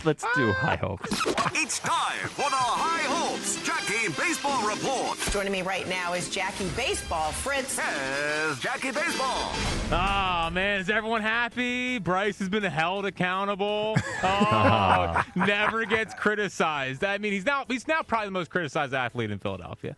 Let's do high hopes. It's time for the High Hopes Jackie Baseball Report. Joining me right now is Jackie Baseball. Fritz. Here's Jackie Baseball. Oh, man, is everyone happy? Bryce has been held accountable. Never gets criticized. I mean, he's now probably the most criticized athlete in Philadelphia.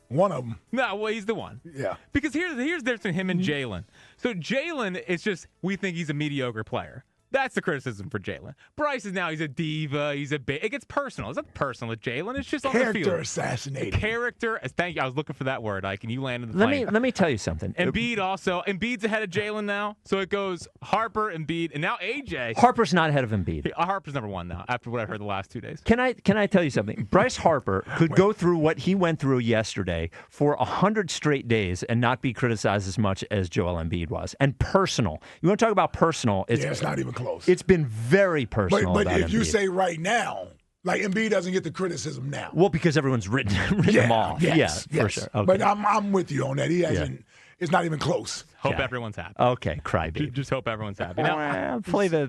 One of them. No, well, he's the one. Yeah. Because here's the difference between him and Jalen. So Jalen is just, we think he's a mediocre player. That's the criticism for Jalen. Bryce is now, he's a diva. It gets personal. It's not personal with Jalen. It's just on the field. Character assassinating. Thank you. I was looking for that word, Ike, and you landed the plane. Let me tell you something. Embiid's ahead of Jalen now. So it goes Harper, Embiid, and now AJ. Harper's not ahead of Embiid. Harper's number one now, after what I heard the last 2 days. Can I tell you something? Bryce Harper could go through what he went through yesterday for 100 straight days and not be criticized as much as Joel Embiid was. And personal. You want to talk about personal? It's not even close. It's been very personal. But about if you Embiid. say right now, like Embiid doesn't get the criticism now. Well, because everyone's written him off. Yes, for sure. Okay. But I'm with you on that. He hasn't. It's not even close. Hope everyone's happy. Okay, crybaby. Just hope everyone's happy. Now, play the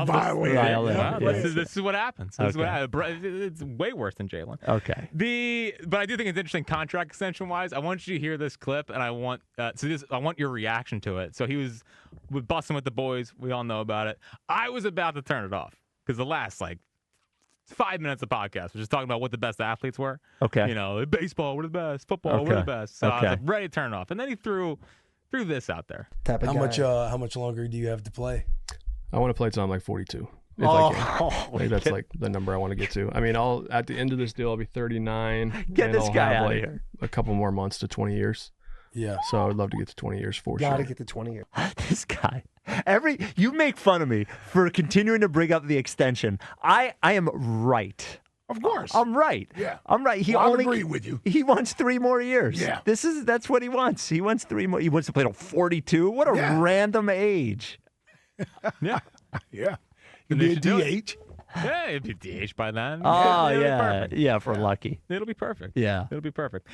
violin. This is what happens. It's way worse than Jalen. Okay. But I do think it's interesting contract extension wise. I want you to hear this clip, and I want your reaction to it. So he was busting with the boys. We all know about it. I was about to turn it off because the last 5 minutes of podcast was just talking about what the best athletes were. Okay. Baseball, we're the best. Football, we're the best. So I was ready to turn it off. And then he threw this out there. How much longer do you have to play? I want to play till I'm 42. If I can. That's the number I want to get to. I mean, at the end of this deal, I'll be 39. Get this guy out of here. A couple more months to 20 years. Yeah. So I would love to get to 20 years for sure. Got to get to 20 years. This guy. You make fun of me for continuing to bring up the extension. I am right. Of course. I'm right. Yeah. I'm right. I agree with you. He wants 3 more years. Yeah. That's what he wants. He wants 3 more. He wants to play till 42. What a random age. Yeah. Yeah. You'll be a DH. Yeah, it'd be DH by then. Oh, yeah. Yeah, if we're lucky. It'll be perfect. Yeah. It'll be perfect.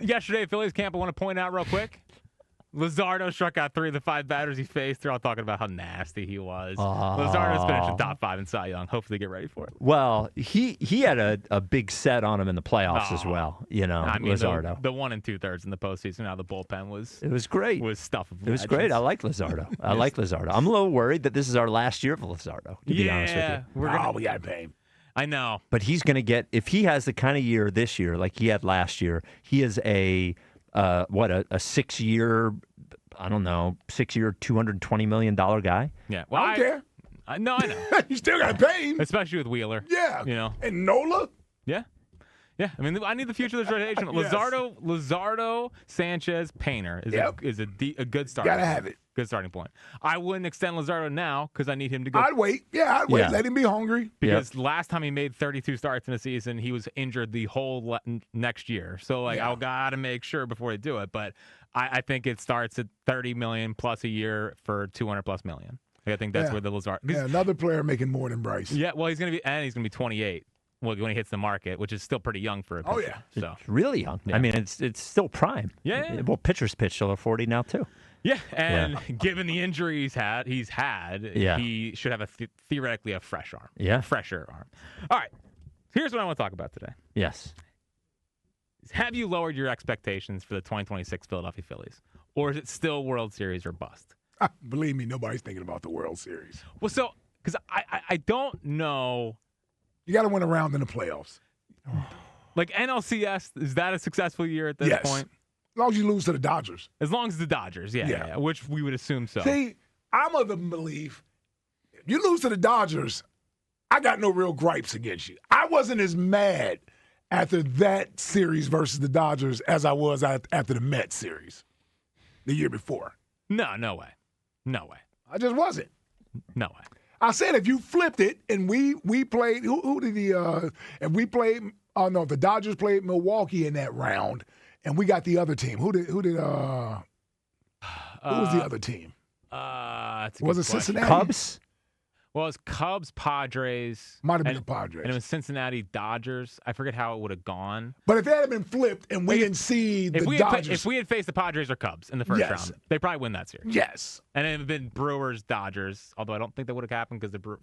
Yesterday at Phillies camp, I want to point out real quick, Luzardo struck out 3 of the 5 batters he faced. They're all talking about how nasty he was. Luzardo's finishing top 5 in Cy Young. Hopefully get ready for it. Well, he had a big set on him in the playoffs as well. Luzardo. The 1 2/3 in the postseason. Now the bullpen was great. Was stuff of It was great. I like Luzardo. I'm a little worried that this is our last year of Luzardo, to be honest with you. We got to pay him. I know. But he's going to get, if he has the kind of year this year like he had last year, he is a 6-year, I don't know, 6-year, $220 million guy? Yeah. Well, I don't care. I know. You still got to pay him. Especially with Wheeler. Yeah. And Nola. Yeah. Yeah. I mean, I need the future of this rotation. Yes. Luzardo, Sanchez, Painter is a good start. Got to have it. Good starting point. I wouldn't extend Luzardo now because I need him to go. I'd wait. Yeah, I'd wait. Let him be hungry. Because last time he made 32 starts in a season, he was injured the whole next year. So, I've got to make sure before they do it. But I think it starts at $30 million plus a year for $200+ million. I think that's where the Luzardo. Yeah, another player making more than Bryce. Yeah, well, he's going to be 28. Well, when he hits the market, which is still pretty young for a pitcher. Oh, yeah. So. It's really young. Yeah. I mean, it's still prime. Yeah. Well, pitchers pitch till they're 40 now, too. Yeah, and given the injury he's had, he should have theoretically a fresh arm. Yeah. Fresher arm. All right. Here's what I want to talk about today. Yes. Have you lowered your expectations for the 2026 Philadelphia Phillies? Or is it still World Series or bust? Believe me, nobody's thinking about the World Series. Well, so, because I don't know. You got to win a round in the playoffs. NLCS, is that a successful year at this point? As long as you lose to the Dodgers. As long as the Dodgers, yeah, which we would assume so. See, I'm of the belief, if you lose to the Dodgers, I got no real gripes against you. I wasn't as mad after that series versus the Dodgers as I was after the Mets series the year before. No way. I just wasn't. No way. I said if you flipped it and we played, who did if we played, the Dodgers played Milwaukee in that round, and we got the other team. Who was the other team? Was it Cincinnati? Cubs? Well, it's Cubs, Padres. Might have been and- the Padres. And it was Cincinnati, Dodgers. I forget how it would have gone. But if it had been flipped and we didn't see the Dodgers. If we had faced the Padres or Cubs in the first Yes. round, they probably win that series. Yes. And it would have been Brewers, Dodgers, although I don't think that would have happened because the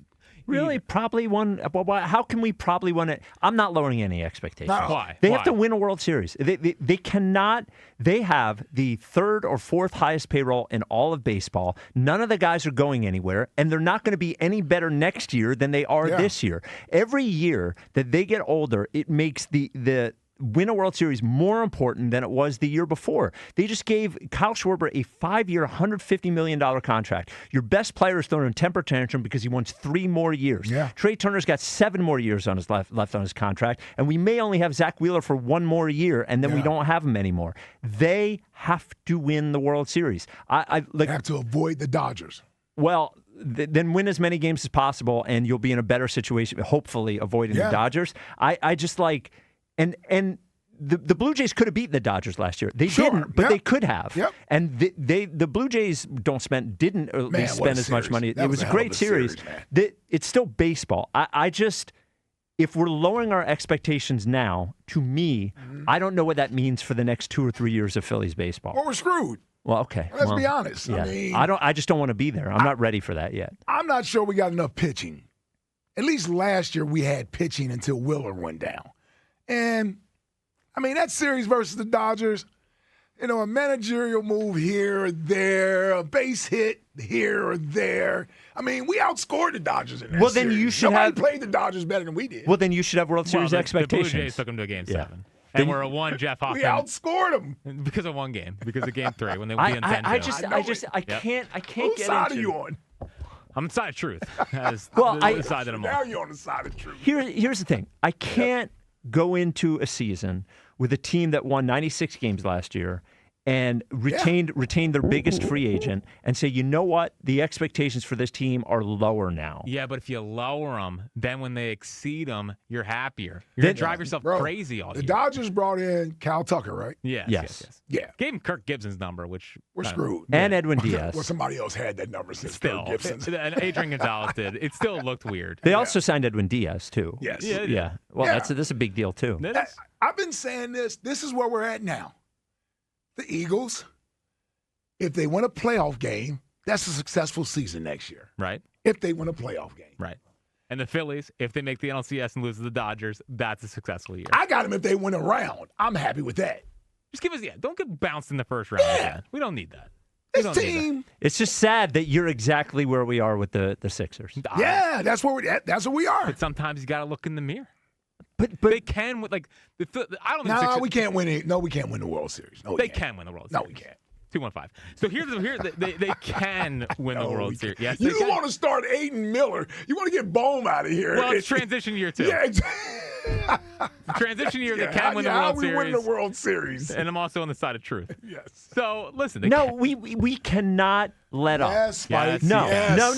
Really? Probably won. How can we probably win it? I'm not lowering any expectations. No. Why? They Why? have to win a World Series. They cannot. They have the third or fourth highest payroll in all of baseball. None of the guys are going anywhere, and they're not going to be any better next year than they are this year. Every year that they get older, it makes the win a World Series more important than it was the year before. They just gave Kyle Schwarber a 5-year, $150 million contract. Your best player is throwing a temper tantrum because he wants 3 more years. Yeah. Trey Turner's got 7 more years on his left on his contract, and we may only have Zach Wheeler for 1 more year, and then we don't have him anymore. They have to win the World Series. They have to avoid the Dodgers. Well, then win as many games as possible, and you'll be in a better situation, hopefully avoiding the Dodgers. I just like... And the Blue Jays could have beaten the Dodgers last year. They didn't, but they could have. Yep. And the Blue Jays didn't at least spend as much money. It was a hell great of a series. It's still baseball. I just, if we're lowering our expectations now, to me, I don't know what that means for the next 2 or 3 years of Phillies baseball. Well, we're screwed. Well, okay. Let's be honest. Yeah. I mean, I just don't want to be there. I'm not ready for that yet. I'm not sure we got enough pitching. At least last year we had pitching until Wheeler went down. And, I mean, that series versus the Dodgers, a managerial move here or there, a base hit here or there. I mean, we outscored the Dodgers in that Well, then series. you should Nobody have played the Dodgers better than we did. Well, then you should have World Series expectations. The Blue Jays took them to Game 7. Then And we're a 1 Jeff we Hoffman. outscored them. Because of 1 game. Because of Game 3 when they were being 10-2. I can't Whose get side into are you on? I'm on the side of truth. Well, side that I'm Now on. you're on the side of truth. Here's the thing. I can't go into a season with a team that won 96 games last year and retained their biggest free agent and say, you know what, the expectations for this team are lower now. Yeah, but if you lower them, then when they exceed them, you're happier. You're going to drive yourself crazy all The year. Dodgers brought in Cal Tucker, right? Yes. Yeah. Gave him Kirk Gibson's number, which We're screwed. And Edwin Diaz. Well, somebody else had that number since still, Kirk Gibson. and Adrian Gonzalez did. It still looked weird. They also signed Edwin Diaz, too. Yes. Yeah. Well, that's a big deal, too. It is. I've been saying this. This is where we're at now. The Eagles, if they win a playoff game, that's a successful season next year. Right. If they win a playoff game. Right. And the Phillies, if they make the NLCS and lose to the Dodgers, that's a successful year. I got them if they win a round. I'm happy with that. Just give us, don't get bounced in the first round. Again. We don't need that. This team. It's just sad that you're exactly where we are with the Sixers. Yeah, that's where we are. But sometimes you got to look in the mirror. But they can I don't think the Sixers, we can't win it. No, we can't win the World Series. No, they can win the World Series. No, we can't. 215. So they can win the World Series. Yes, you they can. want to start Aidan Miller. You want to get Bohm out of here. Well, it's transition year 2. Yeah. Transition year, they can win the How World we Series. win the World Series? And I'm also on the side of truth. Yes. So listen. We cannot let up. Yes, Spike. No. Yes. No.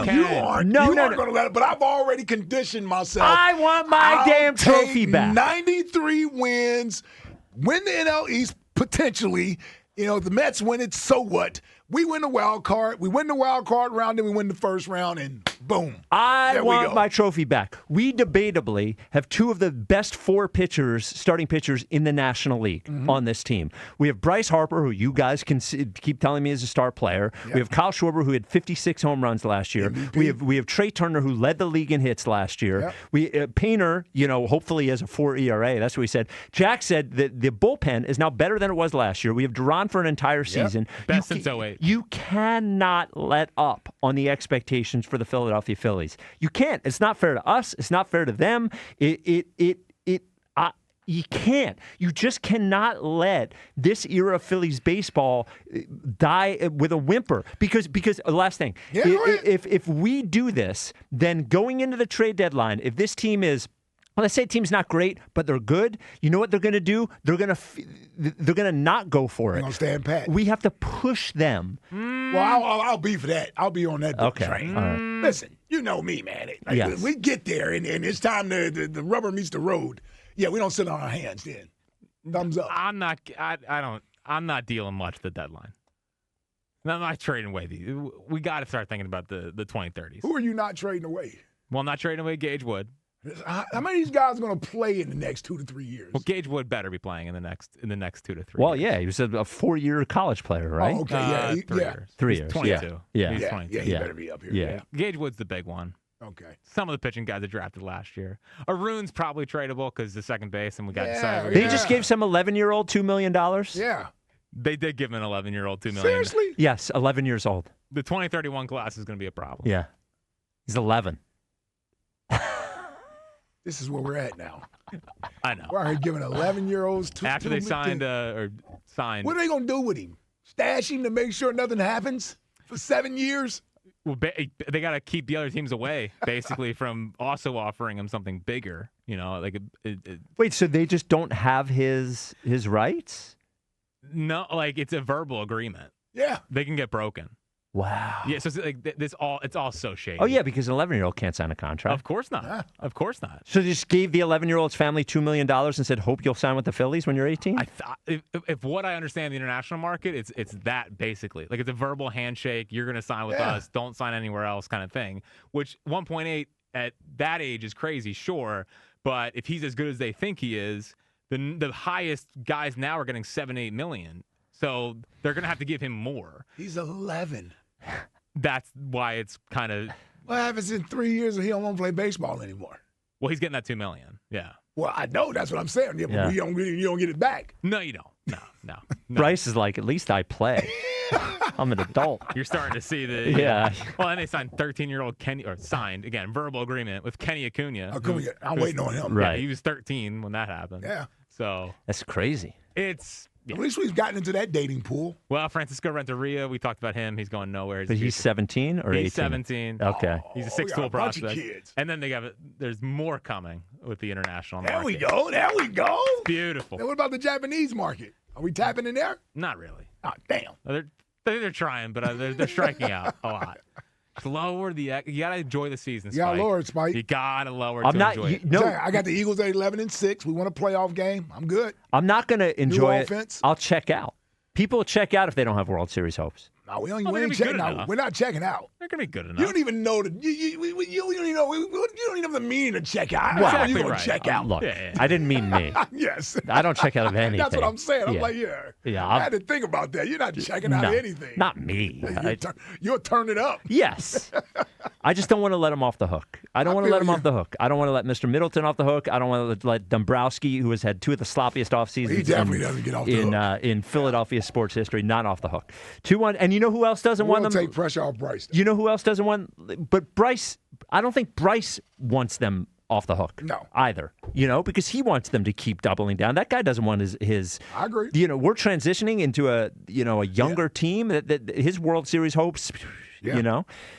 You aren't. No, you no, aren't going to let it. But I've already conditioned myself. I want my damn trophy back. 93 wins. Win the NL East potentially. The Mets win it, so what? We win the wild card. We win the wild card round, then we win the first round, and boom. I want my trophy back. We debatably have 2 of the best 4 starting pitchers in the National League on this team. We have Bryce Harper, who you guys can keep telling me is a star player. Yep. We have Kyle Schwarber, who had 56 home runs last year. MVP. We have Trey Turner, who led the league in hits last year. Yep. We Painter, hopefully has a 4 ERA. That's what he said. Jack said that the bullpen is now better than it was last year. We have Duran for an entire season. Best since 08. You cannot let up on the expectations for the Philadelphia Phillies. You can't. It's not fair to us. It's not fair to them. You can't. You just cannot let this era of Phillies baseball die with a whimper. Because last thing, if we do this, then going into the trade deadline, if this team is, let's say the team's not great, but they're good. You know what they're going to do? They're going to not go for it. They're going to stand pat. We have to push them. Well, I'll be for that. I'll be on that train. All right. Listen, you know me, man. Yes. We get there, and it's time the rubber meets the road. Yeah, we don't sit on our hands then. Thumbs up. I'm not dealing much at the deadline. No, I'm not trading away these. We got to start thinking about the 2030s. Who are you not trading away? Well, I'm not trading away Gage Wood. How many of these guys are going to play in the next 2 to 3 years? Well, Gage Wood better be playing in the next 2 to 3 Well, years. yeah, he was a 4-year college player, right? Oh, okay, yeah. 3 years. 3 He's years. 22. Yeah. He's Yeah, 22. yeah, he Yeah. better be up here. Yeah. Gage Wood's the big one. Okay. Some of the pitching guys that drafted last year. Arun's probably tradable because the second base, and we got decided. They just gave some 11-year-old $2 million? Yeah. They did give him an 11-year-old $2 million. Seriously? Yes, 11 years old. The 2031 class is going to be a problem. Yeah. He's 11. This is where we're at now. I know. We're already giving 11-year-olds After they signed. What are they going to do with him? Stash him to make sure nothing happens for 7 years? Well, they got to keep the other teams away, basically, from also offering him something bigger. You know, like Wait, so they just don't have his rights? no, like it's a verbal agreement. Yeah. They can get broken. Wow. Yeah, so it's like it's all so shady. Oh, yeah, because an 11-year-old can't sign a contract. Of course not. Yeah. Of course not. So they just gave the 11-year-old's family $2 million and said, hope you'll sign with the Phillies when you're 18? I thought if what I understand the international market, it's that basically. Like it's a verbal handshake. You're going to sign with us. Don't sign anywhere else, kind of thing. Which 1.8 at that age is crazy, sure. But if he's as good as they think he is, then the highest guys now are getting 7-8 million. So they're going to have to give him more. He's 11. That's why it's kind of. What happens in 3 years and he don't want to play baseball anymore? Well, he's getting that $2 million. Yeah. Well, I know. That's what I'm saying. Yeah, Yeah. but you don't get it back. No, you don't. No. Bryce is like, at least I play. I'm an adult. You're starting to see the. Yeah. Well, and they signed 13-year-old Kenny, or signed again, verbal agreement with Kenny Acuna. I'm waiting on him. Right. Yeah, he was 13 when that happened. Yeah. So That's crazy. it's. Yeah. At least we've gotten into that dating pool. Well, Francisco Renteria, we talked about him. He's going nowhere. But he's 17 or 18? He's 17. Okay. He's a Oh, we got 6-tool a bunch of prospect. kids. And then there's more coming with the international market. There we go. There we go. Beautiful. Then what about the Japanese market? Are we tapping in there? Not really. Oh, damn. They're trying, but they're striking out a lot. Just lower the. You gotta enjoy the season. You gotta Spike. lower it, Spike. You gotta lower it I'm to not. enjoy it. No, I got the Eagles at 11-6. We want a playoff game. I'm good. I'm not going to enjoy it. offense. I'll check out. People check out if they don't have World Series hopes. No, we they're ain't gonna be checking good out. enough. We're not checking out. They're gonna be good enough. You don't even know that. You don't even know. You don't even have the meaning to check out. How are Exactly you going right. to check out? Look, Yeah. I didn't mean me. Yes. I don't check out of anything. That's what I'm saying. I'm Yeah. like, Yeah, I had to think about that. You're not checking out No, anything. not me. You'll turn it up. Yes. I just don't want to let him off the hook. I don't want to feel let him you. off the hook. I don't want to let Mr. Middleton off the hook. I don't want to let Dombrowski, who has had two of the sloppiest off seasons He definitely doesn't get off the hook. in Philadelphia sports history, not off the hook. 2-1. And you know who else doesn't want We'll them? take pressure off Bryce. You know who else doesn't want? But Bryce, I don't think Bryce wants them off the hook. No. Either. Because he wants them to keep doubling down. That guy doesn't want his I agree. we're transitioning into a younger team that his World Series hopes, Yeah.